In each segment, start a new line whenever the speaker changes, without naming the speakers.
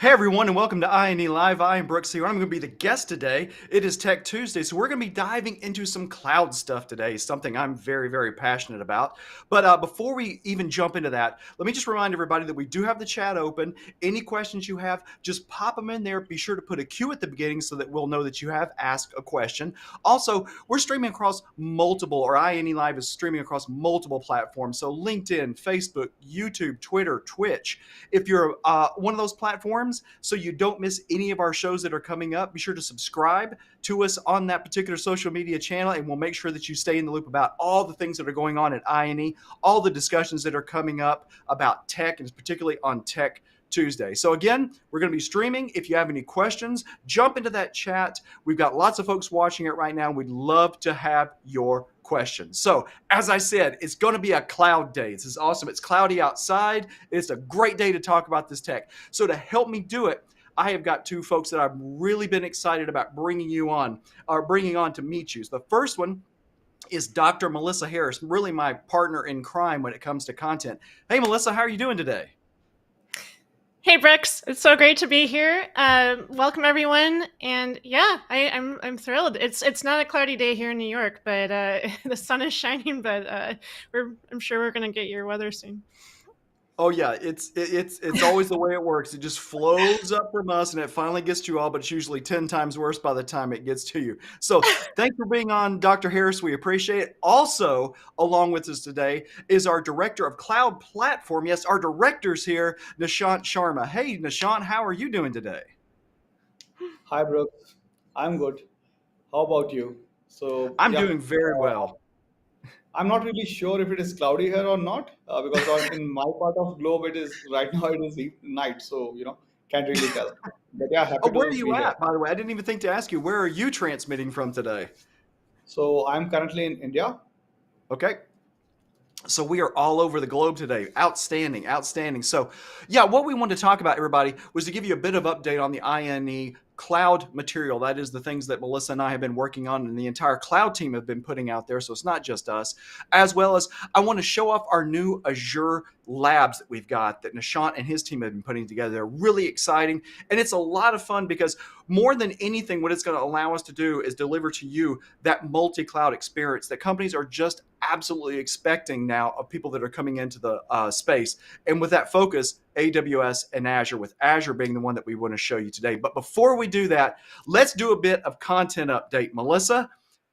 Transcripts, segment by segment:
Hey everyone, and welcome to INE Live. I am Brooks here. I'm going to be the guest today. It is Tech Tuesday, so we're going to be diving into some cloud stuff today, something I'm very, very passionate about. But before we even jump into that, let me just remind everybody that we do have the chat open. Any questions you have, just pop them in there. Be sure to put a Q at the beginning so that we'll know that you have asked a question. Also, we're streaming across multiple, or INE Live is streaming across multiple platforms. So LinkedIn, Facebook, YouTube, Twitter, Twitch. If you're one of those platforms, so you don't miss any of our shows that are coming up, be sure to subscribe to us on that particular social media channel, and we'll make sure that you stay in the loop about all the things that are going on at INE, all the discussions that are coming up about tech, and particularly on Tech Tuesday. So again, we're going to be streaming. If you have any questions, jump into that chat. We've got lots of folks watching it right now. We'd love to have your questions. So as I said, it's going to be a cloud day. This is awesome. It's cloudy outside. It's a great day to talk about this tech. So to help me do it, I have got two folks that I've really been excited about bringing on to meet you. So the first one is Dr. Melissa Harris, really my partner in crime when it comes to content. Hey, Melissa, how are you doing today?
Hey Brooks, it's so great to be here. Welcome everyone, and yeah, I'm thrilled. It's not a cloudy day here in New York, but the sun is shining. But I'm sure we're gonna get your weather soon.
Oh yeah, it's always the way it works. It just flows up from us and it finally gets to you all, but it's usually 10 times worse by the time it gets to you. So thanks for being on, Dr. Harris. We appreciate it. Also, along with us today is our Director of Cloud Platform. Yes, our director's here, Nishant Sharma. Hey, Nishant, how are you doing today?
Hi, Brooks. I'm good. How about you? So,
I'm
yeah,
doing very well.
I'm not really sure if it is cloudy here or not because in my part of globe it is right now it is night, so can't really tell. But yeah,
Oh,
happy
where are
to
you
be here.
at, by the way? I didn't even think to ask you. Where are you transmitting from today?
So I'm currently in India.
Okay. So we are all over the globe today. Outstanding, outstanding. So, yeah, what we wanted to talk about, everybody, was to give you a bit of update on the INE cloud material. That is the things that Melissa and I have been working on, and the entire cloud team have been putting out there. So it's not just us, as well as I want to show off our new Azure labs that we've got that Nishant and his team have been putting together. They're really exciting, and it's a lot of fun because more than anything, what it's going to allow us to do is deliver to you that multi-cloud experience that companies are just absolutely expecting now of people that are coming into the space. And with that focus, AWS and Azure, with Azure being the one that we want to show you today. But before we do that, let's do a bit of content update. Melissa,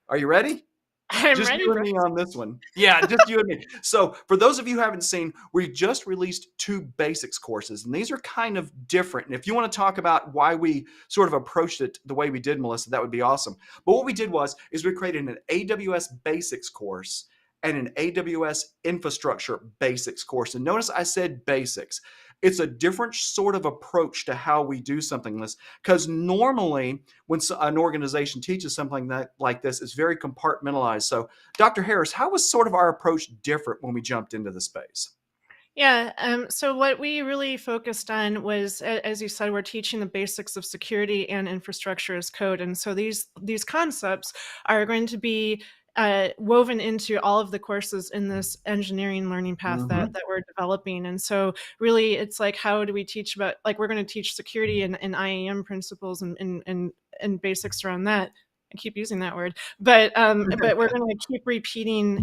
are you ready?
I'm
Just
ready,
you and me
Brooks.
on this one. Yeah, just you and me. So, for those of you who haven't seen, we just released two basics courses, and these are kind of different. And if you want to talk about why we sort of approached it the way we did, Melissa, that would be awesome. But what we did is we created an AWS basics course and an AWS infrastructure basics course. And notice I said basics. It's a different sort of approach to how we do something like this, because normally when an organization teaches something like this, it's very compartmentalized. So, Dr. Harris, how was sort of our approach different when we jumped into the space?
Yeah. So what we really focused on was, as you said, we're teaching the basics of security and infrastructure as code, and so these concepts are going to be woven into all of the courses in this engineering learning path that
Mm-hmm.
that we're developing. And so really, it's like, how do we teach about, like, we're going to teach security and IAM principles and basics around that. I keep using that word, but we're going to keep repeating.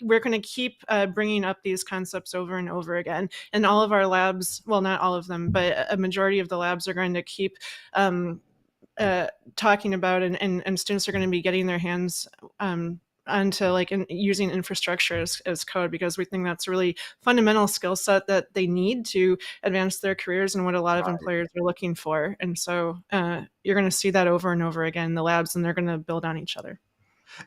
We're going to keep bringing up these concepts over and over again. And all of our labs, well, not all of them, but a majority of the labs are going to keep um, talking about, and students are going to be getting their hands onto, like, using infrastructure as code, because we think that's a really fundamental skill set that they need to advance their careers and what a lot of
Right.
employers are looking for. And so you're going to see that over and over again in the labs, and they're going to build on each other.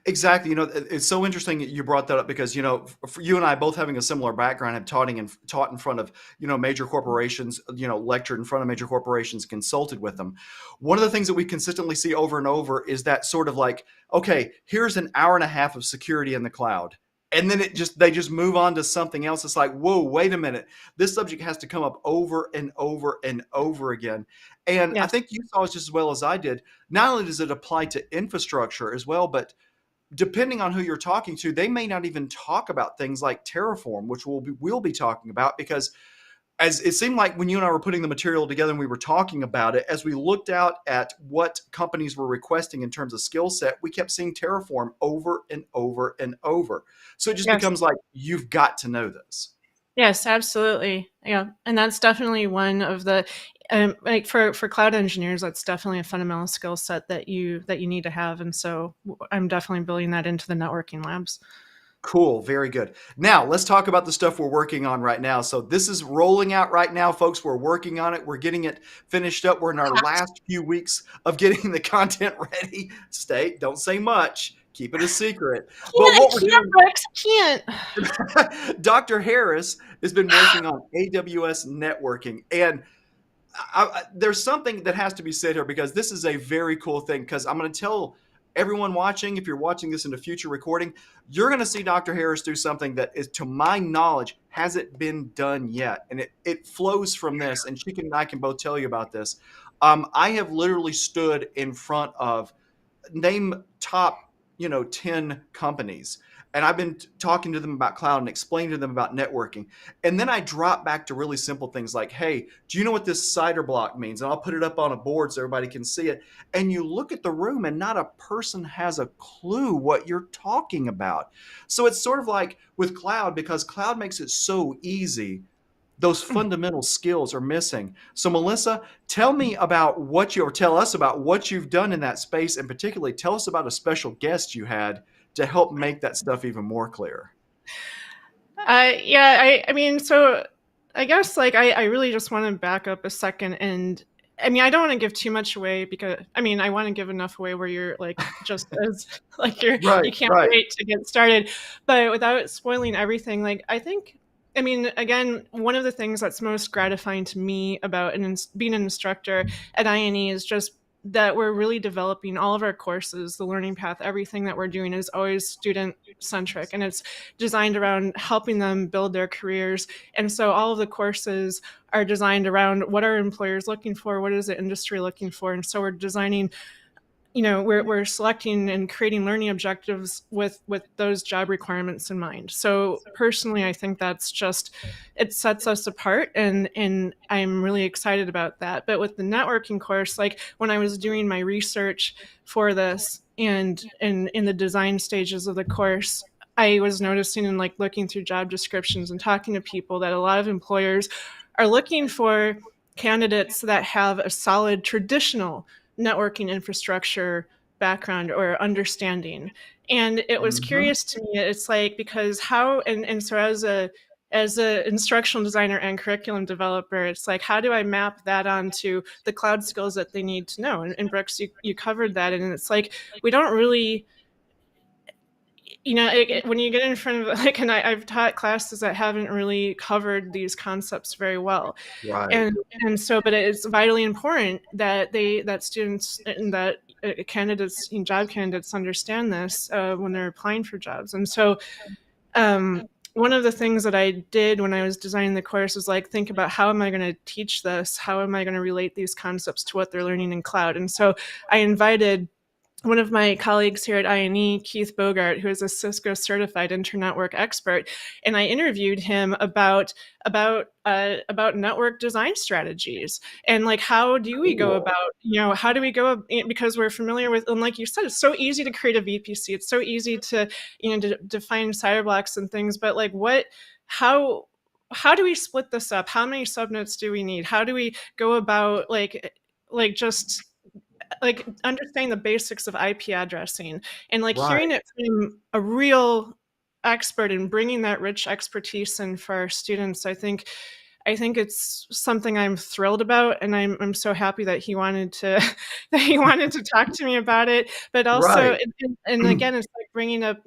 Exactly. It's so interesting that you brought that up because, for you and I both having a similar background, have taught in front of, major corporations, lectured in front of major corporations, consulted with them. One of the things that we consistently see over and over is that sort of like, okay, here's an hour and a half of security in the cloud. And then they just move on to something else. It's like, whoa, wait a minute. This subject has to come up over and over and over again. And I
Yes.
think you saw it just as well as I did. Not only does it apply to infrastructure as well, but depending on who you're talking to, they may not even talk about things like Terraform, which we'll be talking about, because as it seemed like when you and I were putting the material together and we were talking about it, as we looked out at what companies were requesting in terms of skill set, we kept seeing Terraform over and over and over. So it just
Yes.
becomes like, you've got to know this.
Yes, absolutely. Yeah, and that's definitely one of the like for cloud engineers, that's definitely a fundamental skill set that you need to have. And so I'm definitely building that into the networking labs.
Cool. Very good. Now, let's talk about the stuff we're working on right now. So, this is rolling out right now, folks. We're working on it. We're getting it finished up. We're in our last few weeks of getting the content ready. Stay, don't say much. Keep it a secret. But
I
what we're
can't,
doing,
Rex. I
Dr. Harris has been working on AWS networking. And there's something that has to be said here because this is a very cool thing. Because I'm going to tell everyone watching, if you're watching this in a future recording, you're going to see Dr. Harris do something that is, to my knowledge, hasn't been done yet. And it flows from this. And Chicken and I can both tell you about this. I have literally stood in front of, name top 10 companies, and I've been talking to them about cloud and explaining to them about networking. And then I drop back to really simple things like, hey, do you know what this cider block means? And I'll put it up on a board so everybody can see it. And you look at the room and not a person has a clue what you're talking about. So it's sort of like with cloud, because cloud makes it so easy, those fundamental skills are missing. So, Melissa, tell me about tell us about what you've done in that space, and particularly tell us about a special guest you had to help make that stuff even more clear.
Yeah, I mean, so I guess like I really just want to back up a second. And I mean, I don't want to give too much away, because I mean, I want to give enough away where you're like just as like
Right,
you can't
right.
wait to get started, but without spoiling everything. Like I think, I mean, again, one of the things that's most gratifying to me about being an instructor at INE is just that we're really developing all of our courses, the learning path, everything that we're doing is always student centric, and it's designed around helping them build their careers. And so all of the courses are designed around what are employers looking for, what is the industry looking for. And so we're designing, we're selecting and creating learning objectives with those job requirements in mind. So personally, I think that's just, it sets us apart, and I'm really excited about that. But with the networking course, like when I was doing my research for this and in the design stages of the course, I was noticing and like looking through job descriptions and talking to people that a lot of employers are looking for candidates that have a solid traditional networking infrastructure background or understanding. And it was
Mhm.
curious to me, it's like, because and so as a instructional designer and curriculum developer, it's like, how do I map that onto the cloud skills that they need to know? And Brooks, you covered that. And it's like, we don't really, when you get in front of like, and I've taught classes that haven't really covered these concepts very well.
Right.
And so, but it's vitally important that students and that candidates, job candidates, understand this when they're applying for jobs. And so, one of the things that I did when I was designing the course was like, think about, how am I going to teach this? How am I going to relate these concepts to what they're learning in cloud? And so I invited one of my colleagues here at INE, Keith Bogart, who is a Cisco certified internetwork expert, and I interviewed him about network design strategies, and like, how do we go
Cool.
about, how do we go, because we're familiar with, and like you said, it's so easy to create a VPC, it's so easy to to define cider blocks and things, but like how do we split this up? How many subnets do we need? How do we go about just like understanding the basics of IP addressing, and like hearing
Right.
it from a real expert and bringing that rich expertise in for our students. I think it's something I'm thrilled about, and I'm so happy that he wanted to that he wanted to talk to me about it. But also,
Right.
and again, it's like bringing up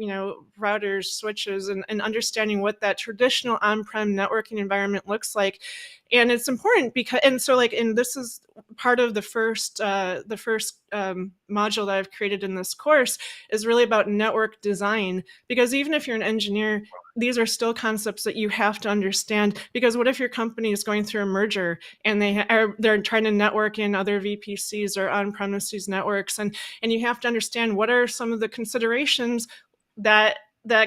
routers, switches, and understanding what that traditional on-prem networking environment looks like. And it's important because, and so like, and this is part of the first module that I've created in this course, is really about network design, because even if you're an engineer, these are still concepts that you have to understand. Because what if your company is going through a merger and they're trying to network in other VPCs or on-premises networks, and you have to understand what are some of the considerations that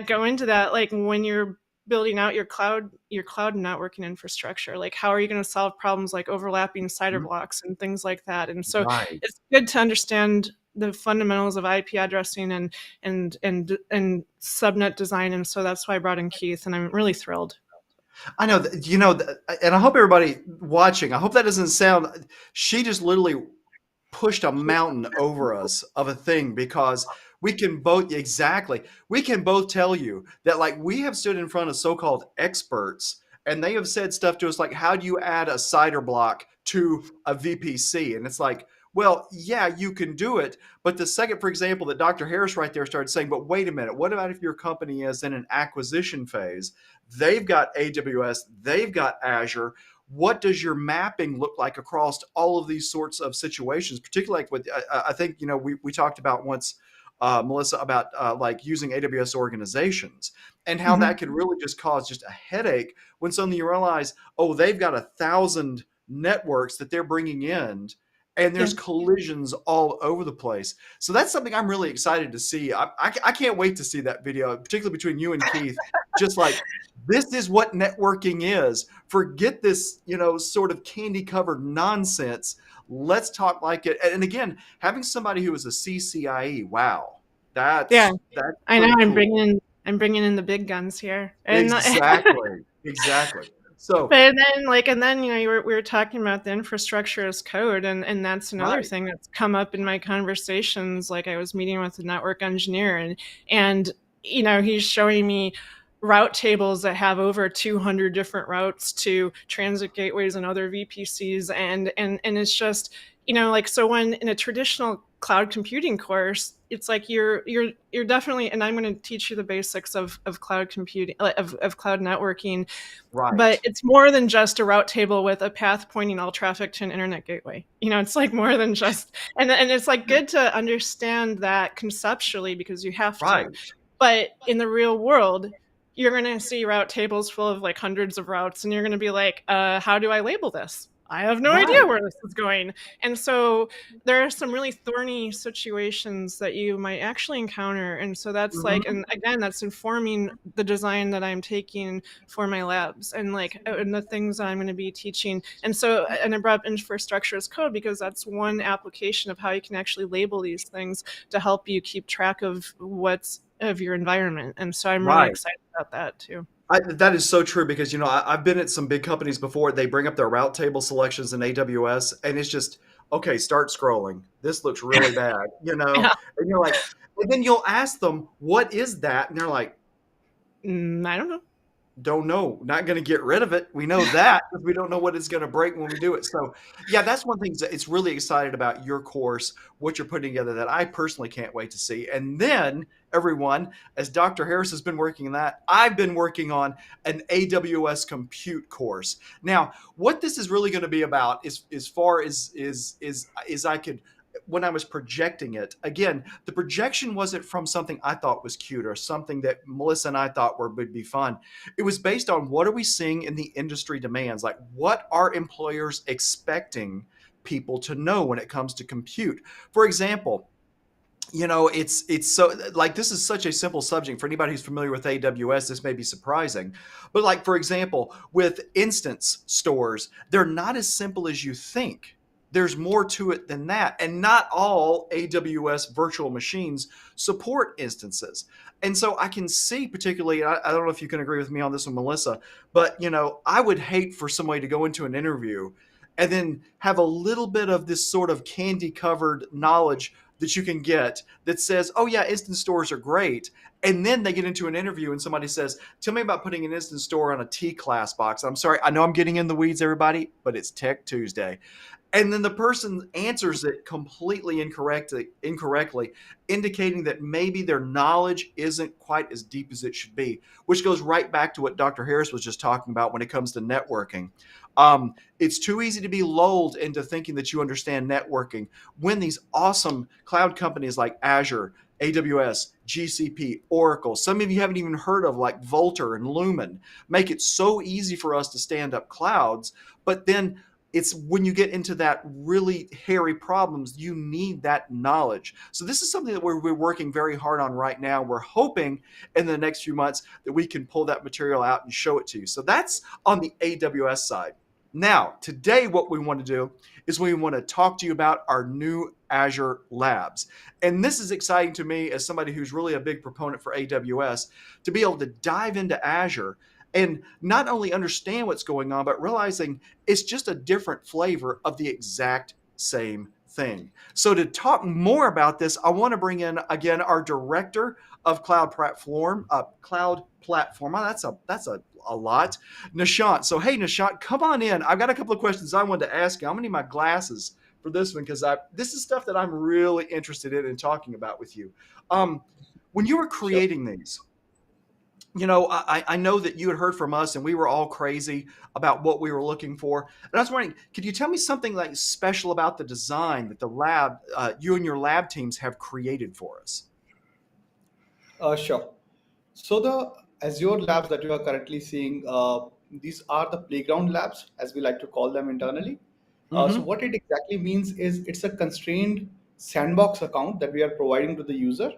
go into that, like when you're building out your cloud networking infrastructure. Like, how are you going to solve problems like overlapping CIDR
Mhm.
blocks and things like that? And so
Right.
it's good to understand the fundamentals of IP addressing and subnet design. And so that's why I brought in Keith, and I'm really thrilled.
I know, and I hope everybody watching, I hope that doesn't sound, she just literally pushed a mountain over us of a thing because we can both tell you that like we have stood in front of so-called experts and they have said stuff to us like, how do you add a cider block to a VPC? And it's like, well, yeah, you can do it, but the second, for example, that Dr. Harris right there started saying, but wait a minute, what about if your company is in an acquisition phase? They've got AWS, they've got Azure. What does your mapping look like across all of these sorts of situations, particularly like with, I think, we talked about once, Melissa, about like using AWS organizations and how
Mhm.
that could really just cause just a headache when suddenly you realize, oh, they've got 1,000 networks that they're bringing in and
Yeah.
there's collisions all over the place. So that's something I'm really excited to see. I can't wait to see that video, particularly between you and Keith, just like, this is what networking is. Forget this, sort of candy covered nonsense. Let's talk like it. And again, having somebody who is a CCIE, wow,
Yeah.
that's
I know
pretty
I'm
cool.
bringing in the big guns here. And
Exactly, exactly. So,
but then we were talking about the infrastructure as code, and that's another
right,
thing that's come up in my conversations. Like, I was meeting with a network engineer, and he's showing me route tables that have over 200 different routes to transit gateways and other VPCs, and it's just, like, so when in a traditional cloud computing course, it's like you're definitely, and I'm going to teach you the basics of cloud computing, of cloud networking, but
right,
it's more than just a route table with a path pointing all traffic to an internet gateway. It's like more than just, and it's like good to understand that conceptually because you have to.
right.
But in the real world, you're going to see route tables full of like hundreds of routes, and you're going to be like, how do I label this? I have no idea
Right.
where this is going. And so there are some really thorny situations that you might actually encounter. And so that's like,
Mhm.
and again, that's informing the design that I'm taking for my labs and like and the things that I'm going to be teaching. And so, and I brought up infrastructure as code because that's one application of how you can actually label these things to help you keep track of what's of your environment. And so I'm really
Right.
excited about that too.
That is so true because I've been at some big companies before. They bring up their route table selections in AWS, and it's just okay. Start scrolling. This looks really bad,
Yeah.
and you're like, and then you'll ask them, "What is that?" And they're like,
I don't know.
don't know, not going to get rid of it. We know that because we don't know what it's going to break when we do it. So, yeah, that's one thing that it's really excited about your course, what you're putting together that I personally can't wait to see. And then, everyone, as Dr. Harris has been working on that, I've been working on an AWS compute course. Now, what this is really going to be about is as far as I could when I was projecting it, again, the projection wasn't from something I thought was cute or something that Melissa and I thought would be fun. It was based on what are we seeing in the industry demands? Like, what are employers expecting people to know when it comes to compute? For example, it's so like this is such a simple subject for anybody who's familiar with AWS. This may be surprising, but like for example, with instance stores, they're not as simple as you think. There's more to it than that, and not all AWS virtual machines support instances. And so I can see, particularly, I don't know if you can agree with me on this one, Melissa, but I would hate for somebody to go into an interview and then have a little bit of this sort of candy covered knowledge that you can get that says, oh, yeah, instant stores are great. And then they get into an interview and somebody says, tell me about putting an instant store on a T class box. I'm sorry, I know I'm getting in the weeds, everybody, but it's Tech Tuesday. And then the person answers it completely incorrectly, indicating that maybe their knowledge isn't quite as deep as it should be, which goes right back to what Dr. Harris was just talking about when it comes to networking. It's too easy to be lulled into thinking that you understand networking when these awesome cloud companies like Azure, AWS, GCP, Oracle, some of you haven't even heard of, like Vultr and Lumen, make it so easy for us to stand up clouds. But then It's when you get into that really hairy problems, you need that knowledge. So this is something that we're working very hard on right now. We're hoping in the next few months that we can pull that material out and show it to you. So that's on the AWS side. Now, today, what we want to do is we want to talk to you about our new Azure labs. And this is exciting to me as somebody who's really a big proponent for AWS to be able to dive into Azure and not only understand what's going on, but realizing it's just a different flavor of the exact same thing. So to talk more about this, I want to bring in again our director of cloud platform. Oh, that's a lot, Nishant. So hey, Nishant, come on in. I've got a couple of questions I wanted to ask you. I'm gonna need my glasses for this one because I this is stuff that I'm really interested in and talking about with you. Um, when you were
Sure.
creating these, I know that you had heard from us and we were all crazy about what we were looking for. And I was wondering, could you tell me something like special about the design that you and your lab teams have created for us?
Sure. So the Azure labs that you are currently seeing, these are the playground labs, as we like to call them internally. So
Mm-hmm.
what it exactly means is it's a constrained sandbox account that we are providing to the user.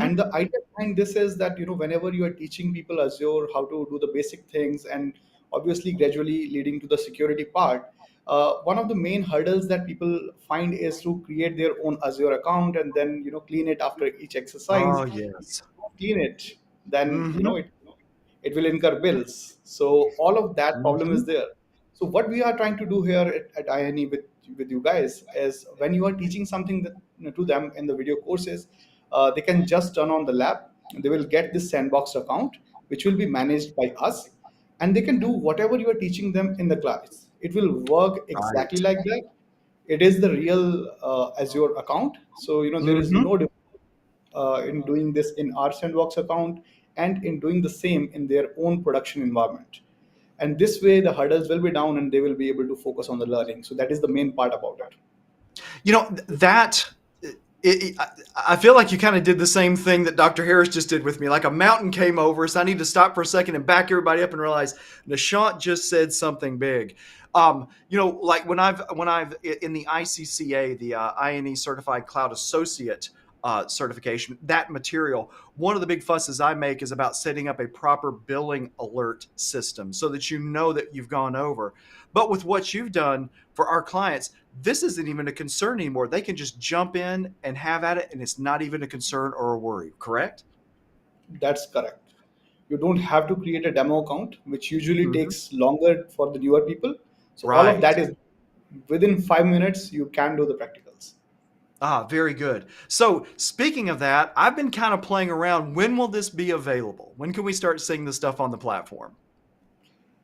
And
Mm-hmm.
the idea behind this is that whenever you are teaching people Azure how to do the basic things, and obviously gradually leading to the security part, one of the main hurdles that people find is to create their own Azure account and then clean it after each exercise.
Oh yes.
Clean it, then
Mm-hmm.
it will incur bills. So all of that problem
Mm-hmm.
is there. So what we are trying to do here at INE with you guys is when you are teaching something that, to them in the video courses, they can just turn on the lab. They will get this sandbox account, which will be managed by us, and they can do whatever you are teaching them in the class. It will work exactly
Right.
like that. It is the real Azure account. So there is
Mm-hmm.
no difference in doing this in our sandbox account and in doing the same in their own production environment. And this way, the hurdles will be down and they will be able to focus on the learning. So that is the main part about it.
That I feel like you kind of did the same thing that Dr. Harris just did with me. Like a mountain came over, so I need to stop for a second and back everybody up and realize Nishant just said something big. Like when I've in the ICCA, the INE Certified Cloud Associate certification, that material, one of the big fusses I make is about setting up a proper billing alert system so that you know that you've gone over. But with what you've done for our clients, this isn't even a concern anymore. They can just jump in and have at it, and it's not even a concern or a worry, correct?
That's correct. You don't have to create a demo account, which usually
Hmm.
takes longer for the newer people. So all of
Right.
that is within 5 minutes, you can do the practicals.
Ah, very good. So, speaking of that, I've been kind of playing around. When will this be available? When can we start seeing this stuff on the platform?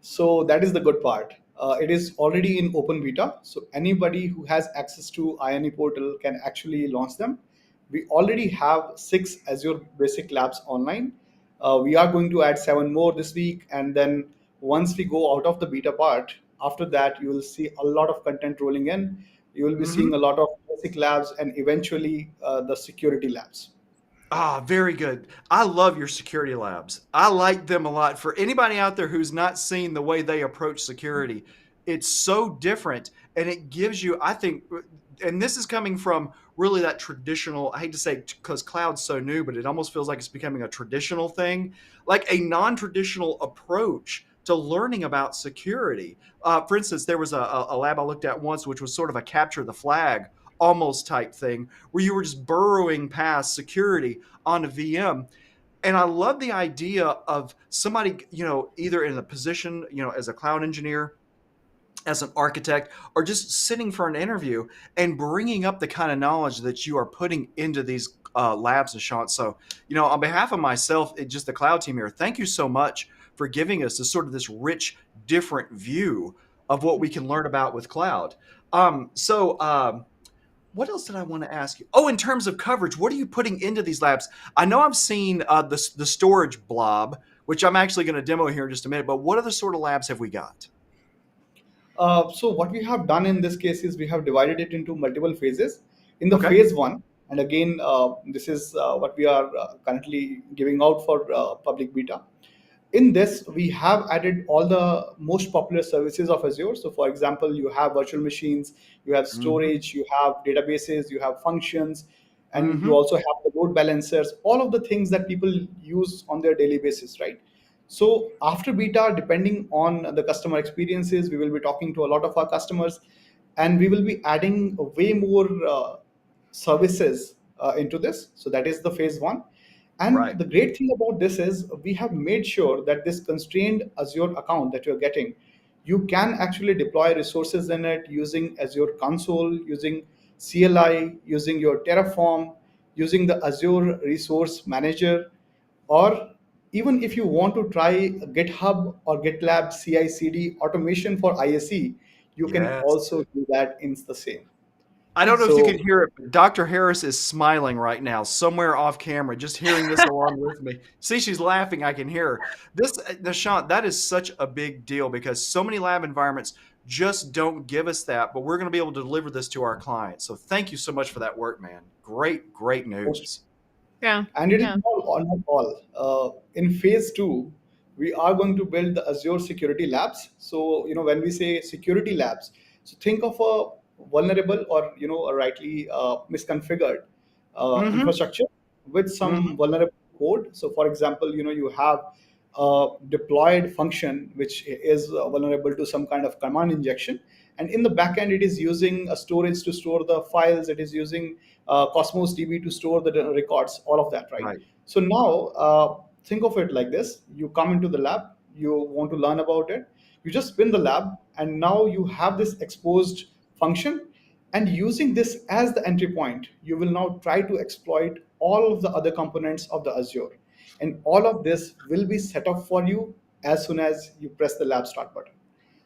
So that is the good part. It is already in open beta, so anybody who has access to INE portal can actually launch them. We already have 6 Azure Basic Labs online. We are going to add 7 more this week, and then once we go out of the beta part, after that you will see a lot of content rolling in. You will be
Hmm.
seeing a lot of basic labs and eventually the security labs.
Ah, very good. I love your security labs. I like them a lot. For anybody out there who's not seen the way they approach security, it's so different and it gives you, I think, and this is coming from really that traditional, I hate to say because cloud's so new, but it almost feels like it's becoming a traditional thing, like a non traditional approach to learning about security. For instance, there was a lab I looked at once, which was sort of a capture the flag almost type thing where you were just burrowing past security on a VM. And I love the idea of somebody, either in a position, as a cloud engineer, as an architect, or just sitting for an interview and bringing up the kind of knowledge that you are putting into these labs, Nishant. So, on behalf of myself, just the cloud team here, thank you so much for giving us this sort of this rich, different view of what we can learn about with cloud. What else did I want to ask you? Oh, in terms of coverage, what are you putting into these labs? I know I've seen the storage blob, which I'm actually going to demo here in just a minute. But what other sort of labs have we got?
So what we have done in this case is we have divided it into multiple phases. In the
Okay.
phase one, and again, this is what we are currently giving out for public beta. In this, we have added all the most popular services of Azure. So, for example, you have virtual machines, you have
Hmm.
storage, you have databases, you have functions, and you
Hmm.
also have the load balancers, all of the things that people use on their daily basis, right? So, after beta, depending on the customer experiences, we will be talking to a lot of our customers, and we will be adding way more services into this. So, that is the phase one. And
Right.
the great thing about this is we have made sure that this constrained Azure account that you're getting, you can actually deploy resources in it using Azure console, using CLI, using your Terraform, using the Azure Resource Manager, or even if you want to try GitHub or GitLab CI/CD automation for ISE, you can
Yes.
also do that in the same.
I don't know if you can
So
hear it, but Dr. Harris is smiling right now, somewhere off camera, just hearing this along with me. See, she's laughing. I can hear her. This, Nishant, that is such a big deal because so many lab environments just don't give us that, but we're going to be able to deliver this to our clients. So thank you so much for that work, man. Great, great news.
Yeah.
and it is
Yeah.
not all. In phase two, we are going to build the Azure security labs. So, when we say security labs, so think of a vulnerable or, a rightly misconfigured
Mm-hmm.
infrastructure with
Mm-hmm.
some vulnerable code. So, for example, you have a deployed function which is vulnerable to some kind of command injection, and in the backend it is using a storage to store the files, it is using Cosmos DB to store the records, all of that, right?
Right.
So now think of it like this: you come into the lab, you want to learn about it, you just spin the lab, and now you have this exposed function, and using this as the entry point, you will now try to exploit all of the other components of the Azure, and all of this will be set up for you as soon as you press the lab start button.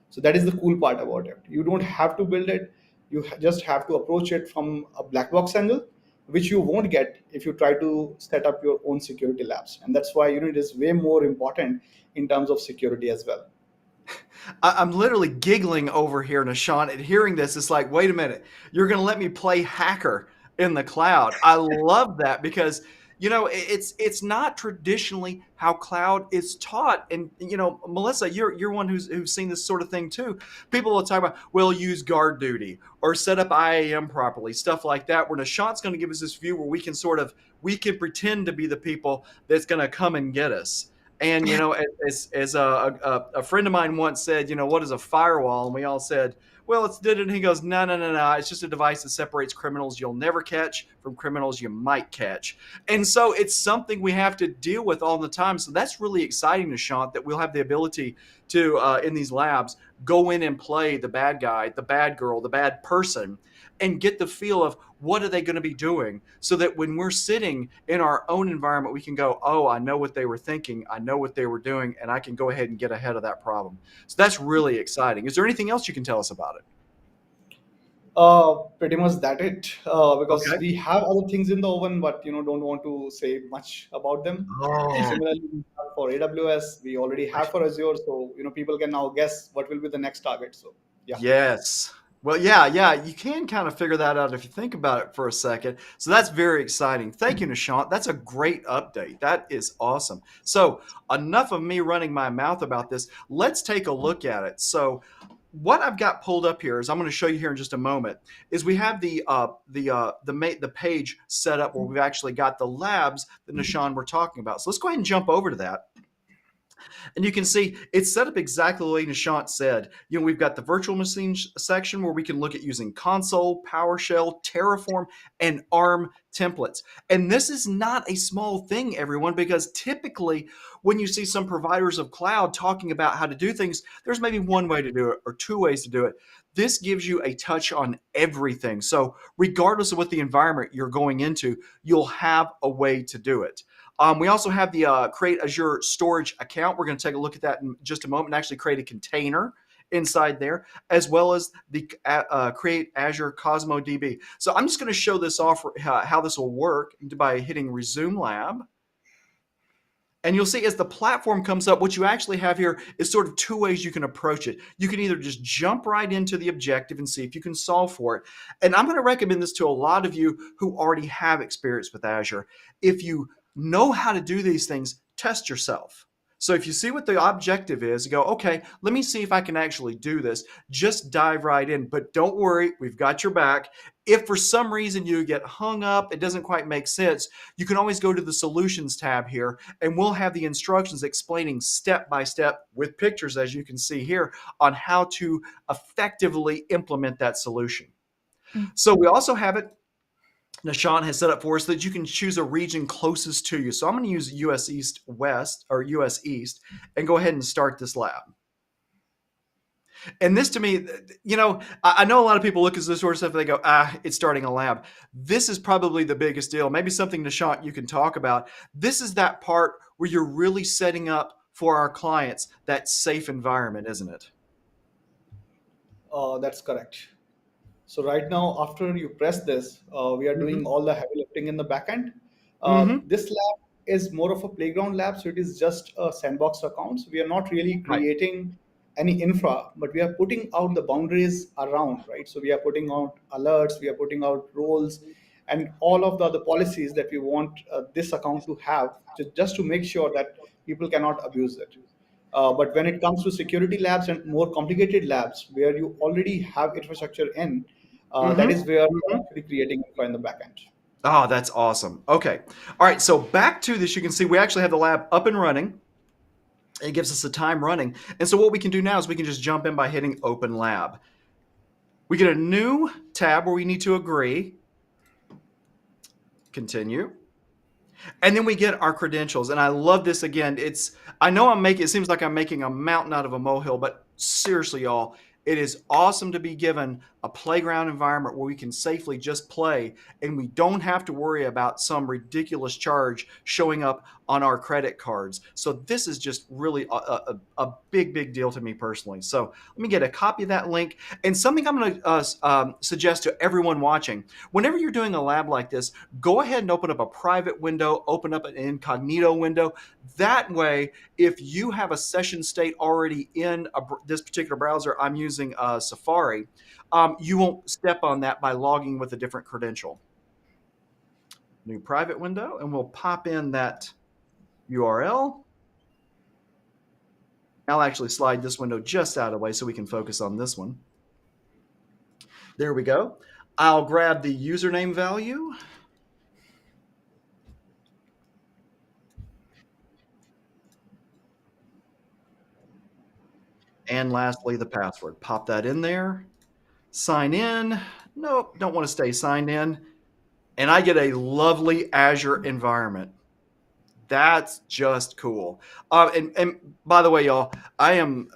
So that is the cool part about it. You don't have to build it. You just have to approach it from a black box angle, which you won't get if you try to set up your own security labs. And that's why it is way more important in terms of security as well.
I'm literally giggling over here, Nishant, and hearing this. It's like, wait a minute, you're going to let me play hacker in the cloud. I love that because it's not traditionally how cloud is taught. And Melissa, you're one who's seen this sort of thing too. People will talk about, well, use guard duty or set up IAM properly, stuff like that. Where Nishant's going to give us this view where we can pretend to be the people that's going to come and get us. And as a friend of mine once said, what is a firewall? And we all said, well, it's did it. And he goes, no, no, no, no. It's just a device that separates criminals you'll never catch from criminals you might catch. And so it's something we have to deal with all the time. So that's really exciting, Nishant, that we'll have the ability to, in these labs, go in and play the bad guy, the bad girl, the bad person, and get the feel of what are they going to be doing so that when we're sitting in our own environment, we can go, oh, I know what they were thinking. I know what they were doing, and I can go ahead and get ahead of that problem. So that's really exciting. Is there anything else you can tell us about it?
Pretty much that it, because
Okay.
we have other things in the oven, but don't want to say much about them.
Oh,
Similarly, we have for AWS, we already have for Azure, so people can now guess what will be the next target. So yeah.
yes. Well, yeah, yeah, you can kind of figure that out if you think about it for a second. So that's very exciting. Thank you, Nishant. That's a great update. That is awesome. So, enough of me running my mouth about this. Let's take a look at it. So, what I've got pulled up here is I'm going to show you here in just a moment. Is we have the page set up where we've actually got the labs that Nishant we're talking about. So let's go ahead and jump over to that. And you can see it's set up exactly the way Nishant said. We've got the virtual machine section where we can look at using console, PowerShell, Terraform, and ARM templates. And this is not a small thing, everyone, because typically when you see some providers of cloud talking about how to do things, there's maybe one way to do it or two ways to do it. This gives you a touch on everything. So, regardless of what the environment you're going into, you'll have a way to do it. We also have the create Azure storage account. We're going to take a look at that in just a moment and actually create a container inside there, as well as the create Azure Cosmo DB. So I'm just going to show this off how this will work by hitting Resume Lab. And you'll see as the platform comes up, what you actually have here is sort of two ways you can approach it. You can either just jump right into the objective and see if you can solve for it. And I'm going to recommend this to a lot of you who already have experience with Azure. If you know how to do these things, test yourself. So if you see what the objective is, you go, okay, let me see if I can actually do this. Just dive right in. But don't worry, we've got your back. If for some reason you get hung up, it doesn't quite make sense, you can always go to the solutions tab here, and we'll have the instructions explaining step by step with pictures, as you can see here, on how to effectively implement that solution.
Mm.
So we also have it, Nishant has set up for us, that you can choose a region closest to you. So I'm going to use US East West or US East and go ahead and start this lab. And this to me, I know a lot of people look at this sort of stuff and they go, it's starting a lab. This is probably the biggest deal. Maybe something, Nishant, you can talk about. This is that part where you're really setting up for our clients that safe environment, isn't it?
That's correct. So right now, after you press this, we are
Mm-hmm.
doing all the heavy lifting in the backend.
Mm-hmm.
This lab is more of a playground lab, so it is just a sandbox accounts. We are not really
Right.
creating any infra, but we are putting out the boundaries around, right? So we are putting out alerts, we are putting out roles, and all of the other policies that we want this account to have, just to make sure that people cannot abuse it. But when it comes to security labs and more complicated labs where you already have infrastructure in, that
Mm-hmm.
is where we're
Mm-hmm.
actually creating infra in the backend.
Oh, that's awesome. Okay. All right. So back to this, you can see we actually have the lab up and running. It gives us the time running. And so what we can do now is we can just jump in by hitting open lab. We get a new tab where we need to agree, continue, and then we get our credentials. And I love this again. I know it seems like I'm making a mountain out of a molehill, but seriously, y'all, it is awesome to be given a playground environment where we can safely just play and we don't have to worry about some ridiculous charge showing up on our credit cards. So this is just really a big, big deal to me personally. So let me get a copy of that link. And something I'm going to suggest to everyone watching, whenever you're doing a lab like this, go ahead and open up a private window, open up an incognito window. That way, if you have a session state already in this particular browser, I'm using Safari, you won't step on that by logging with a different credential. New private window, and we'll pop in that URL. I'll actually slide this window just out of the way so we can focus on this one. There we go. I'll grab the username value. And lastly, the password. Pop that in there. Sign in. Nope, don't want to stay signed in. And I get a lovely Azure environment. That's just cool. And by the way, y'all, I am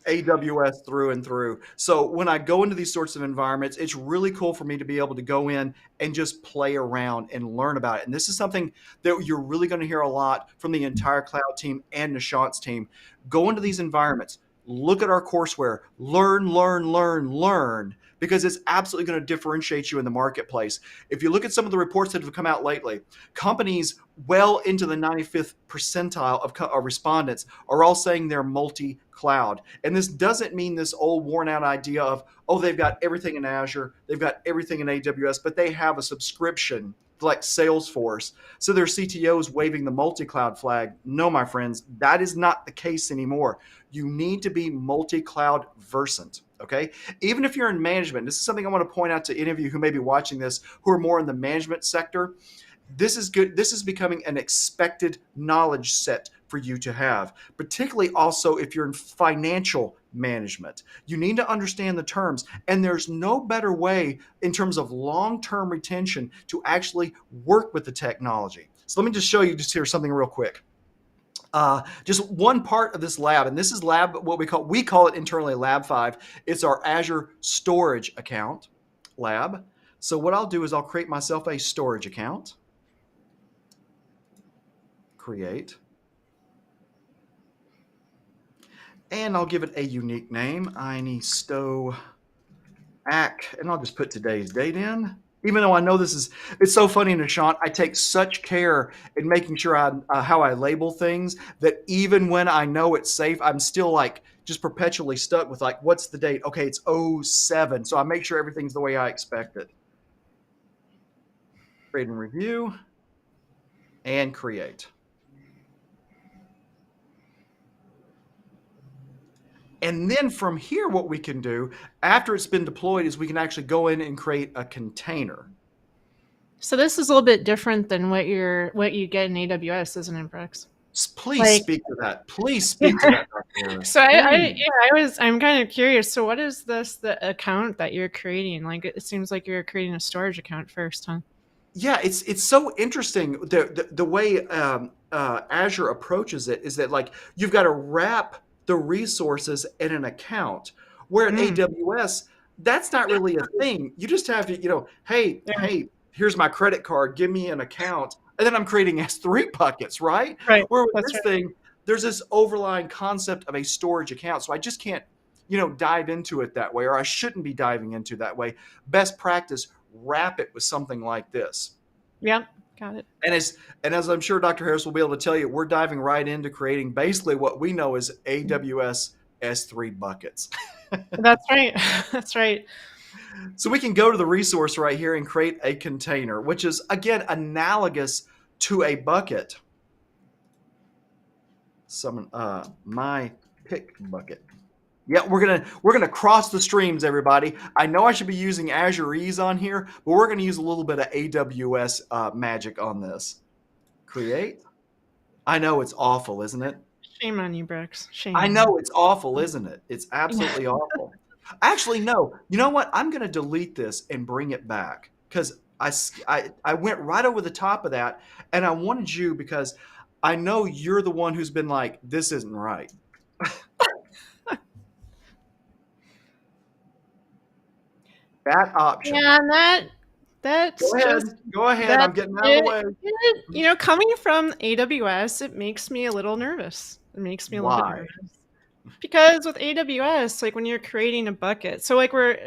AWS through and through. So when I go into these sorts of environments, it's really cool for me to be able to go in and just play around and learn about it. And this is something that you're really going to hear a lot from the entire cloud team and Nishant's team. Go into these environments, look at our courseware, learn, learn, learn, learn, because it's absolutely going to differentiate you in the marketplace. If you look at some of the reports that have come out lately, companies well into the 95th percentile of respondents are all saying they're multi-cloud. And this doesn't mean this old worn out idea of, oh, they've got everything in Azure, they've got everything in AWS, but they have a subscription like Salesforce. So their CTOs waving the multi-cloud flag. No, my friends, that is not the case anymore. You need to be multi-cloud versant. Okay. Even if you're in management, this is something I want to point out to any of you who may be watching this who are more in the management sector. This is good. This is becoming an expected knowledge set for you to have, particularly also if you're in financial management. You need to understand the terms, and there's no better way in terms of long-term retention to actually work with the technology. So let me just show you just here something real quick. Just one part of this lab, and this is lab, what we call it internally lab 5. It's our Azure storage account lab. So what I'll do is I'll create myself a storage account. Create. And I'll give it a unique name, INE Stow Ack, and I'll just put today's date in. Even though I know it's so funny, Nishant, I take such care in making sure how I label things that even when I know it's safe, I'm still like just perpetually stuck with like, what's the date? Okay, it's 07. So I make sure everything's the way I expect it. Create and review and create. And then from here, what we can do after it's been deployed is we can actually go in and create a container.
So this is a little bit different than what you get in AWS, isn't it, Brooks?
Please
Like,
speak to that. Please speak to that, Dr. Harris.
so
Please.
I'm kind of curious. So what is the account that you're creating? Like, it seems like you're creating a storage account first, huh?
Yeah, it's so interesting the way Azure approaches it is that like you've got to wrap the resources in an account. Where at
Mm,
AWS, that's not really a thing. You just have to, hey,
yeah,
hey, here's my credit card, give me an account, and then I'm creating S3 buckets, right?
right.
Where with
That's
this
right.
thing, there's this overlying concept of a storage account. So I just can't, dive into it that way, or I shouldn't be diving into that way. Best practice, wrap it with something like this.
Yeah, got it.
And as I'm sure Dr. Harris will be able to tell you, we're diving right into creating basically what we know as AWS S3 buckets.
That's right. That's right.
So we can go to the resource right here and create a container, which is again analogous to a bucket. My pick bucket. Yeah, we're gonna cross the streams, everybody. I know I should be using Azure Ease on here, but we're gonna use a little bit of AWS magic on this. Create. I know it's awful, isn't it?
Shame on you, Brooks.
I
Shame.
know it's awful, isn't it? It's absolutely awful. Actually, no. You know what? I'm going to delete this and bring it back because I went right over the top of that, and I wanted you because I know you're the one who's been like, this isn't right. That option.
Yeah,
Go
that's
ahead.
just
Go ahead. I'm
that's
getting out of the
it,
way.
coming from AWS, it makes me a little nervous. It makes me a little bit
Why?
nervous. Because with AWS, like when you're creating a bucket, so like we're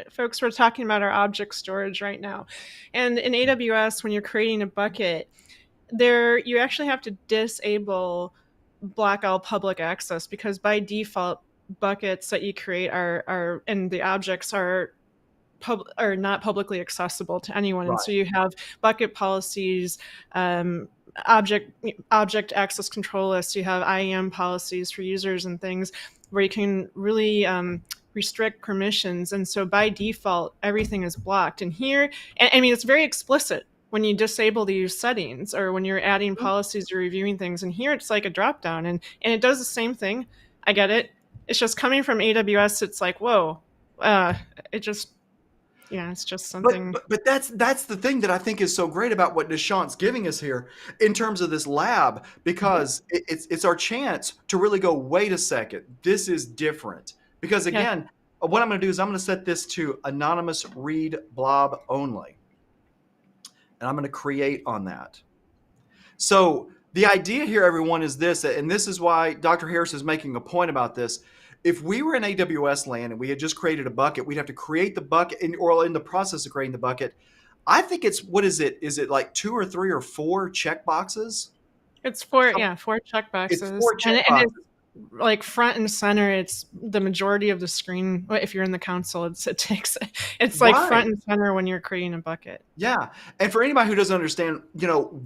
talking about our object storage right now. And in AWS, when you're creating a bucket, there you actually have to disable black all public access because by default buckets that you create are and the objects are not publicly accessible to anyone. And
Right.
so you have bucket policies, um, object access control lists. You have IAM policies for users and things where you can really restrict permissions. And so by default, everything is blocked. And here, and I mean, it's very explicit when you disable these settings or when you're adding policies or reviewing things. And here it's like a drop down and it does the same thing. I get it. It's just coming from AWS. It's like, whoa, it just, yeah, it's just
But,
something.
but but that's the thing that I think is so great about what Nishant's giving us here in terms of this lab, because it's our chance to really go, wait a second, this is different. Because
Yeah.
again, what I'm going to do is I'm going to set this to anonymous read blob only, and I'm going to create on that. So the idea here, everyone, is this, and this is why Dr. Harris is making a point about this. If we were in AWS land and we had just created a bucket, we'd have to create the bucket, or in the process of creating the bucket, I think it's, what is it? Is it like 2 or 3 or 4 check boxes?
It's four check
It's
boxes.
4 check
And it's
boxes.
like front and center, it's the majority of the screen. If you're in the console, it takes it's like front
Right.
and center when you're creating a bucket.
Yeah. And for anybody who doesn't understand,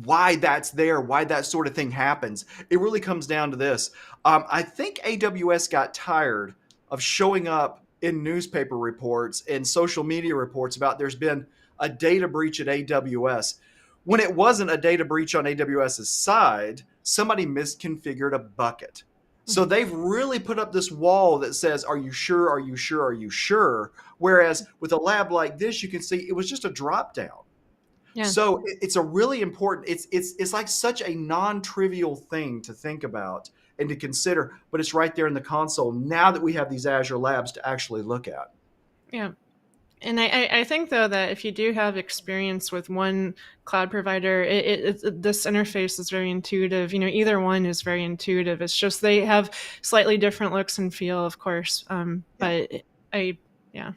why that's there, why that sort of thing happens, it really comes down to this. I think AWS got tired of showing up in newspaper reports and social media reports about there's been a data breach at AWS. When it wasn't a data breach on AWS's side, somebody misconfigured a bucket. So
Mhm.
they've really put up this wall that says, are you sure? Are you sure? Are you sure? Whereas with a lab like this, you can see it was just a drop down.
Yeah.
So it's a really important, it's like such a non-trivial thing to think about and to consider, but it's right there in the console now that we have these Azure labs to actually look at.
Yeah. And I think though that if you do have experience with one cloud provider, this interface is very intuitive. Either one is very intuitive. It's just they have slightly different looks and feel, of course.
Yeah.
But I, yeah.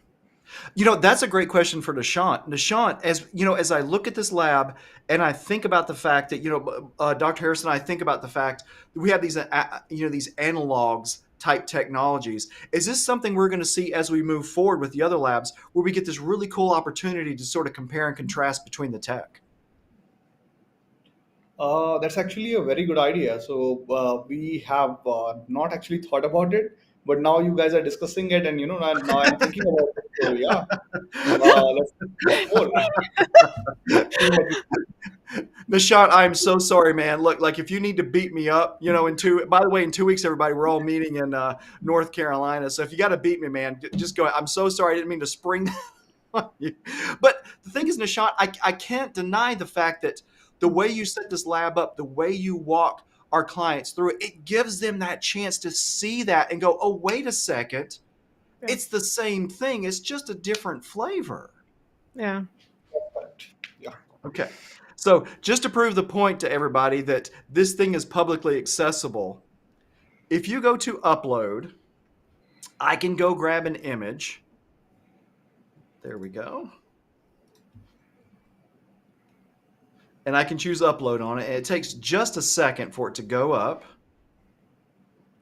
That's a great question for Nishant. Nishant, as I look at this lab and I think about the fact that, Dr. Harrison and I think about the fact that we have these analogs type technologies. Is this something we're going to see as we move forward with the other labs where we get this really cool opportunity to sort of compare and contrast between the tech?
That's actually a very good idea. So we have not actually thought about it, but now you guys are discussing it, and now I'm thinking about it. So yeah, let's talk more. See what we
Nishant, I'm so sorry, man. Look, like if you need to beat me up, by the way, in 2 weeks, everybody, we're all meeting in North Carolina. So if you got to beat me, man, just go. I'm so sorry. I didn't mean to spring on you. But the thing is, Nishant, I can't deny the fact that the way you set this lab up, the way you walk our clients through it, it gives them that chance to see that and go, oh, wait a second.
Yeah.
It's the same thing. It's just a different flavor.
Yeah.
correct. Yeah.
Okay. So just to prove the point to everybody that this thing is publicly accessible, if you go to upload, I can go grab an image. There we go. And I can choose upload on it. And it takes just a second for it to go up.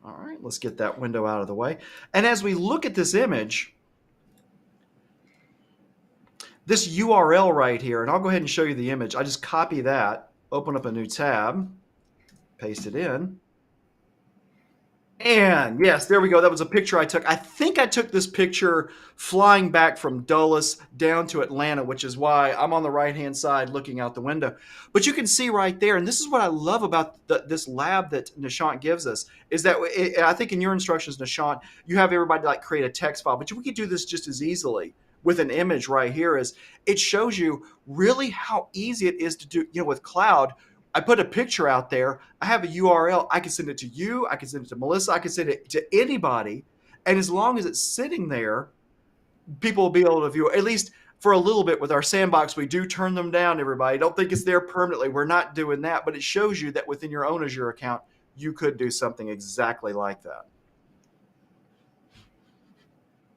All right, let's get that window out of the way. And as we look at this image, this URL right here, and I'll go ahead and show you the image. I just copy that, open up a new tab, paste it in. And yes, there we go. That was a picture I took. I think I took this picture flying back from Dulles down to Atlanta, which is why I'm on the right-hand side looking out the window. But you can see right there, and this is what I love about this lab that Nishant gives us, is that I think in your instructions, Nishant, you have everybody like create a text file, but we could do this just as easily with an image right here. Is it shows you really how easy it is to do, with cloud. I put a picture out there. I have a URL. I can send it to you. I can send it to Melissa. I can send it to anybody. And as long as it's sitting there, people will be able to view it, at least for a little bit. With our sandbox, we do turn them down, everybody. Don't think it's there permanently. We're not doing that. But it shows you that within your own Azure account, you could do something exactly like that.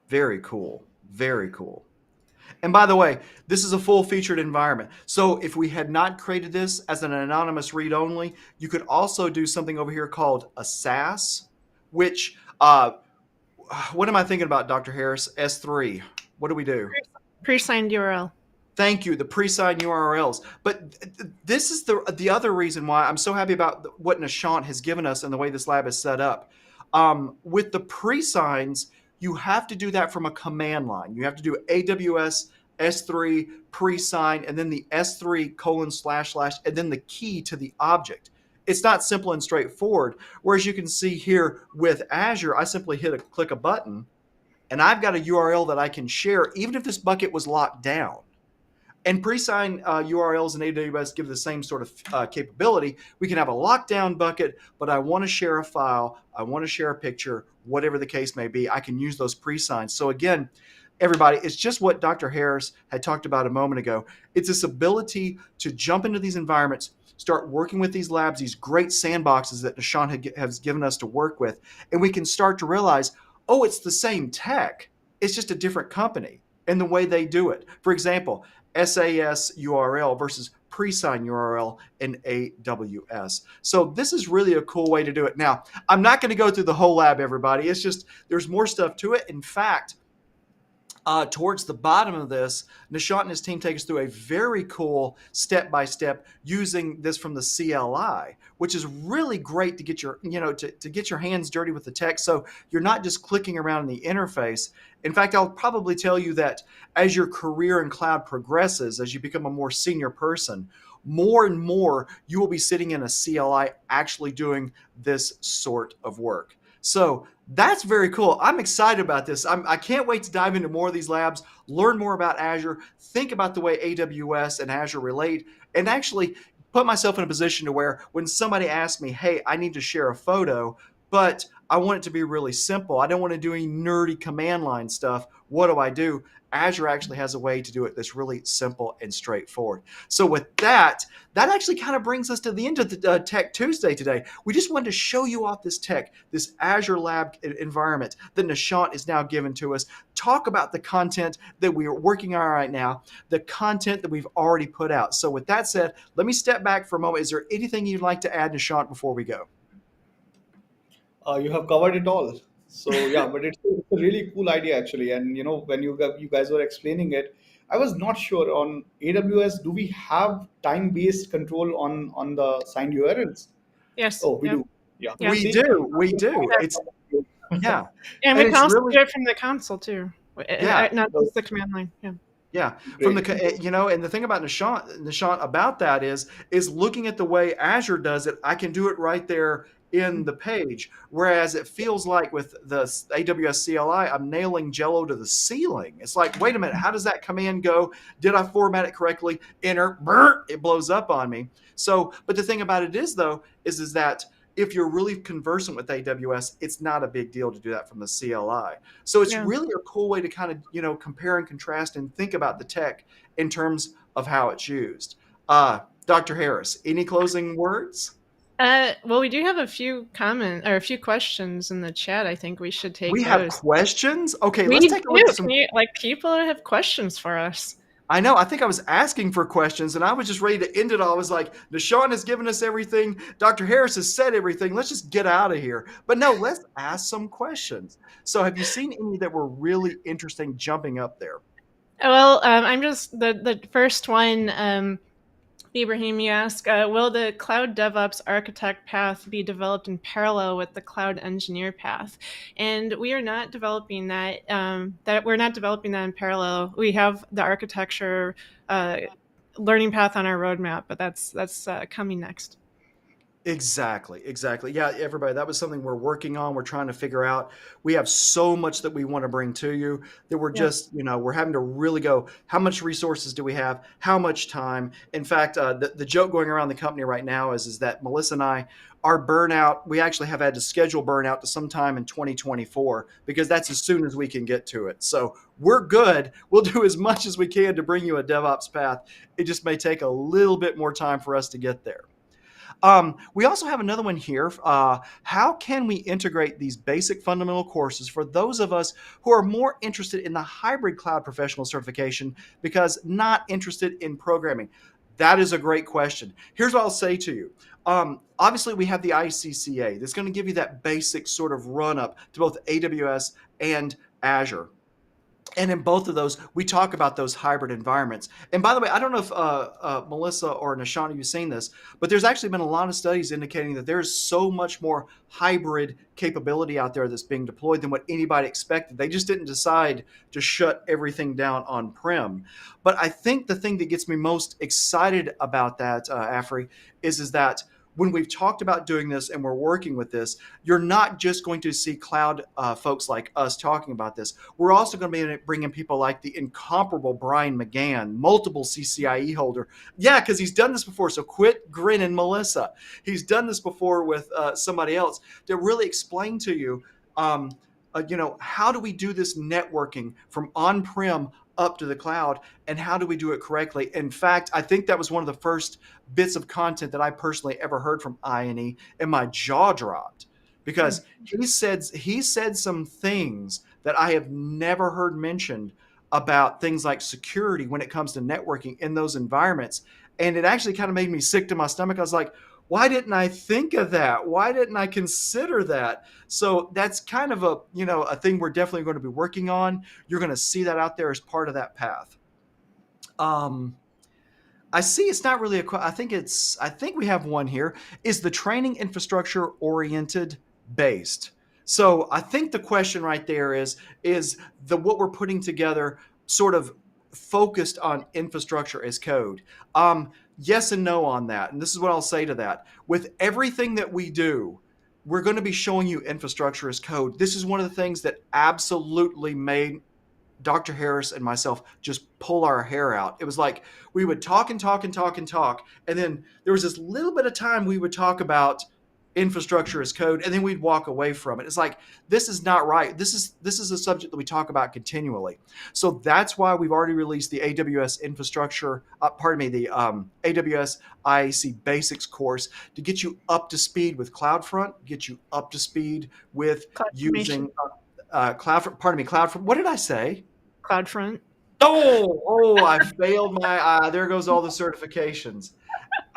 Very cool. Very cool. And by the way, this is a full featured environment. So if we had not created this as an anonymous read only, you could also do something over here called a SaaS, which, what am I thinking about, Dr. Harris? S3. What do we do?
Pre-signed URL.
Thank you, the pre-signed URLs. But this is the other reason why I'm so happy about what Nishant has given us and the way this lab is set up. With the pre-signs, you have to do that from a command line. You have to do AWS S3 pre-sign and then the S3:// and then the key to the object. It's not simple and straightforward. Whereas you can see here with Azure, I simply click a button and I've got a URL that I can share even if this bucket was locked down. And pre-sign URLs in AWS give the same sort of capability. We can have a lockdown bucket, but I want to share a file, I want to share a picture, whatever the case may be. I can use those pre-signs. So again, everybody, it's just what Dr. Harris had talked about a moment ago. It's this ability to jump into these environments, start working with these labs, these great sandboxes that Nishant has given us to work with, and we can start to realize, oh, it's the same tech. It's just a different company and the way they do it. For example, SAS URL versus pre-sign URL in AWS. So this is really a cool way to do it. Now, I'm not going to go through the whole lab, everybody. It's just there's more stuff to it. In fact, towards the bottom of this, Nishant and his team take us through a very cool step-by-step using this from the CLI, which is really great to get your, to get your hands dirty with the tech. So you're not just clicking around in the interface. In fact, I'll probably tell you that as your career in cloud progresses, as you become a more senior person, more and more you will be sitting in a CLI actually doing this sort of work. So that's very cool. I'm excited about this. I can't wait to dive into more of these labs, learn more about Azure, think about the way AWS and Azure relate, and actually put myself in a position to where when somebody asks me, hey, I need to share a photo, but I want it to be really simple. I don't want to do any nerdy command line stuff. What do? Azure actually has a way to do it that's really simple and straightforward. So with that actually kind of brings us to the end of the Tech Tuesday today. We just wanted to show you off this tech, this Azure Lab environment that Nishant is now given to us. Talk about the content that we are working on right now, the content that we've already put out. So with that said, let me step back for a moment. Is there anything you'd like to add, Nishant, before we go?
You have covered it all. So yeah, but it's a really cool idea actually. And when you guys were explaining it, I was not sure on AWS. Do we have time-based control on the signed URLs?
Yes.
Oh, we
Yep.
do. Yeah.
Yeah.
We
See,
do. We do. It's Yeah.
And we
And
can
it's
also
really,
do it from the console too,
yeah.
not
No,
just the command line. Yeah.
Yeah, from
great.
and the thing about Nishant about that is looking at the way Azure does it. I can do it right there in the page, whereas it feels like with the AWS CLI, I'm nailing Jello to the ceiling. It's like, wait a minute, how does that command go? Did I format it correctly? Enter, brr, it blows up on me. So, but the thing about it is though, is that if you're really conversant with AWS, it's not a big deal to do that from the CLI. So it's
Yeah.
really a cool way to kind of, compare and contrast and think about the tech in terms of how it's used. Dr. Harris, any closing words?
Well, we do have a few a few questions in the chat. I think we should take
We have
those.
questions. Okay,
We
let's take a look at
do. Can
some.
you, like, people have questions for us?
I know. I think I was asking for questions and I was just ready to end it all. I was like, Deshaun has given us everything. Dr. Harris has said everything. Let's just get out of here. But no, let's ask some questions. So, have you seen any that were really interesting jumping up there?
Well, I'm just the first one. Ibrahim, you ask, will the cloud DevOps architect path be developed in parallel with the cloud engineer path? And we are not developing that. That we're not developing that in parallel. We have the architecture learning path on our roadmap, but that's coming next.
Exactly, exactly. Yeah, everybody, that was something we're working on. We're trying to figure out. We have so much that we want to bring to you that we're
Yeah.
just, we're having to really go, how much resources do we have? How much time? In fact, the joke going around the company right now is that Melissa and I, our burnout, we actually have had to schedule burnout to sometime in 2024 because that's as soon as we can get to it. So we're good. We'll do as much as we can to bring you a DevOps path. It just may take a little bit more time for us to get there. We also have another one here. How can we integrate these basic fundamental courses for those of us who are more interested in the hybrid cloud professional certification because not interested in programming? That is a great question. Here's what I'll say to you. Obviously, we have the ICCA that's going to give you that basic sort of run up to both AWS and Azure. And in both of those, we talk about those hybrid environments. And by the way, I don't know if Melissa or Nishant, you've seen this, but there's actually been a lot of studies indicating that there's so much more hybrid capability out there that's being deployed than what anybody expected. They just didn't decide to shut everything down on-prem. But I think the thing that gets me most excited about that, Afri, is that when we've talked about doing this and we're working with this, you're not just going to see cloud folks like us talking about this. We're also going to be bringing people like the incomparable Brian McGann, multiple CCIE holder. Yeah, because he's done this before. So quit grinning, Melissa. He's done this before with somebody else to really explain to you, how do we do this networking from on-prem up to the cloud, and how do we do it correctly? In fact, I think that was one of the first bits of content that I personally ever heard from INE, and my jaw dropped because he said some things that I have never heard mentioned about things like security when it comes to networking in those environments. And it actually kind of made me sick to my stomach. I was like, why didn't I think of that? Why didn't I consider that? So that's kind of a thing we're definitely going to be working on. You're going to see that out there as part of that path. Um, I see it's not really I think we have one here. Is the training infrastructure oriented based? So I think the question right there is the what we're putting together sort of focused on infrastructure as code. Yes and no on that. And this is what I'll say to that. With everything that we do, we're going to be showing you infrastructure as code. This is one of the things that absolutely made Dr. Harris and myself just pull our hair out. It was like we would talk and talk and talk and talk. And then there was this little bit of time we would talk about infrastructure as code, and then we'd walk away from it. It's like, this is not right. This is a subject that we talk about continually. So that's why we've already released the AWS infrastructure, the AWS IAC basics course to get you up to speed with CloudFront, get you up to speed with
Cloud
using
formation,
CloudFront. What did I say?
CloudFront.
I failed there goes all the certifications.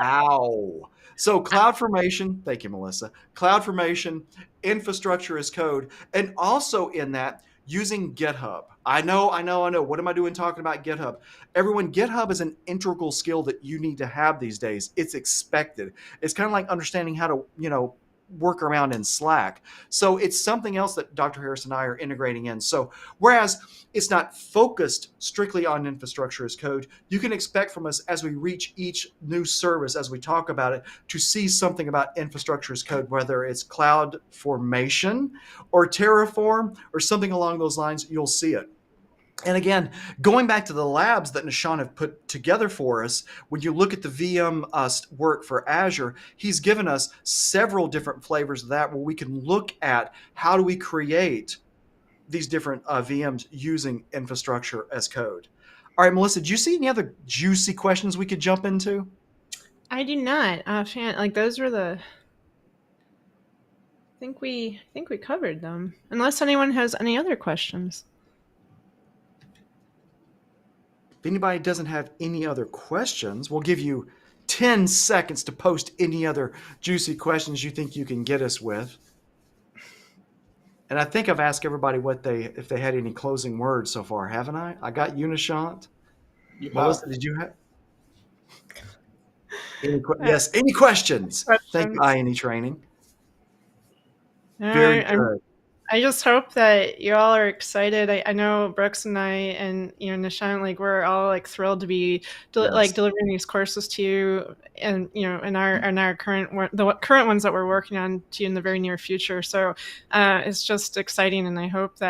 Ow. So CloudFormation, thank you, Melissa. CloudFormation, infrastructure as code, and also in that, using GitHub. I know. What am I doing talking about GitHub? Everyone, GitHub is an integral skill that you need to have these days. It's expected. It's kind of like understanding how to, workaround in Slack. So it's something else that Dr. Harris and I are integrating in. So whereas it's not focused strictly on infrastructure as code, you can expect from us as we reach each new service, as we talk about it, to see something about infrastructure as code, whether it's cloud formation or Terraform or something along those lines, you'll see it. And again, going back to the labs that Nishant have put together for us, when you look at the VM work for Azure, he's given us several different flavors of that where we can look at how do we create these different VMs using infrastructure as code. All right, Melissa, do you see any other juicy questions we could jump into?
I do not. Like those were the. I think we covered them. Unless anyone has any other questions.
If anybody doesn't have any other questions, we'll give you 10 seconds to post any other juicy questions you think you can get us with. And I think I've asked everybody if they had any closing words so far, haven't I? I got you, Nishant.
You
Melissa,
have.
did you have yes, any questions? Thank you,
Questions.
INE training.
All
Very
right,
good.
I just hope that you all are excited. I know Brooks and I and Nishant, like we're all like thrilled to be
Yes.
delivering these courses to you, and in our the current ones that we're working on to you in the very near future. So it's just exciting, and I hope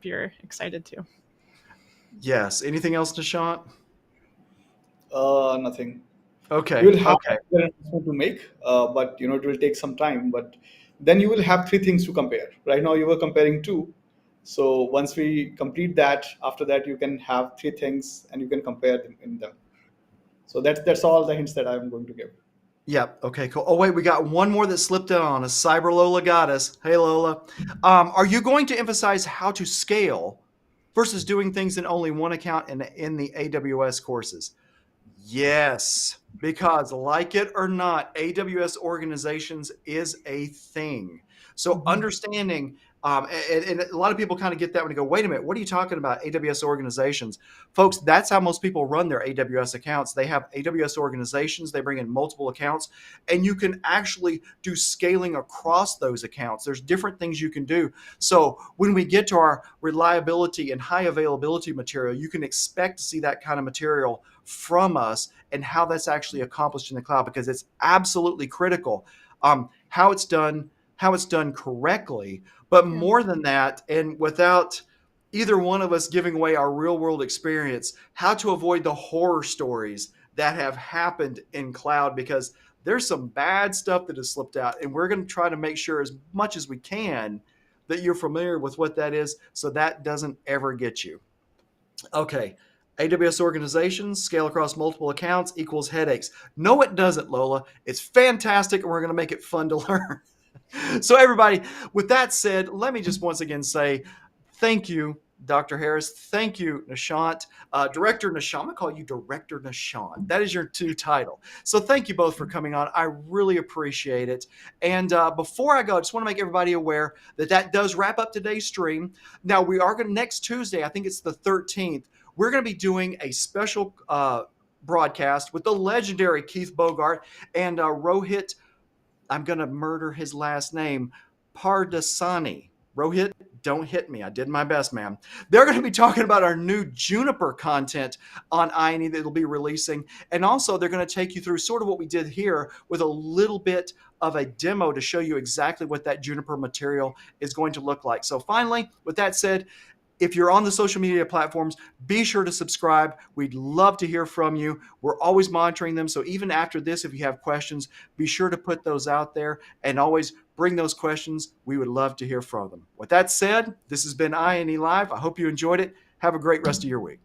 you're excited too.
Yes. Anything else, Nishant?
Nothing. You
Okay.
will have
Okay.
an announcement to make, but it will take some time. But then you will have three things to compare. Right now, you were comparing two. So once we complete that, after that, you can have three things and you can compare them in them. So that's all the hints that I'm going to give.
Yep. Okay, cool. Oh, wait, we got one more that slipped in on us. Cyber Lola got us. Hey, Lola. Are you going to emphasize how to scale versus doing things in only one account in the AWS courses? Yes, because like it or not, AWS organizations is a thing. So
Mhm.
understanding, and a lot of people kind of get that when they go, wait a minute, what are you talking about? AWS organizations. Folks, that's how most people run their AWS accounts. They have AWS organizations, they bring in multiple accounts, and you can actually do scaling across those accounts. There's different things you can do. So when we get to our reliability and high availability material, you can expect to see that kind of material from us and how that's actually accomplished in the cloud because it's absolutely critical how it's done correctly. But
Yeah.
more than that, and without either one of us giving away our real world experience, how to avoid the horror stories that have happened in cloud because there's some bad stuff that has slipped out, and we're going to try to make sure as much as we can that you're familiar with what that is so that doesn't ever get you. Okay. AWS organizations scale across multiple accounts equals headaches. No, it doesn't, Lola. It's fantastic, and we're going to make it fun to learn. So, everybody, with that said, let me just once again say thank you, Dr. Harris. Thank you, Nishant. Director Nishant, I'm going to call you Director Nishant. That is your new title. So, thank you both for coming on. I really appreciate it. And before I go, I just want to make everybody aware that that does wrap up today's stream. Now, we are going to next Tuesday, I think it's the 13th, we're going to be doing a special broadcast with the legendary Keith Bogart and Rohit. I'm going to murder his last name, Pardasani. Rohit, don't hit me. I did my best, man. They're going to be talking about our new Juniper content on INE that they'll be releasing. And also, they're going to take you through sort of what we did here with a little bit of a demo to show you exactly what that Juniper material is going to look like. So, finally, with that said, if you're on the social media platforms, be sure to subscribe. We'd love to hear from you. We're always monitoring them. So even after this, if you have questions, be sure to put those out there and always bring those questions. We would love to hear from them. With that said, this has been INE Live. I hope you enjoyed it. Have a great rest of your week.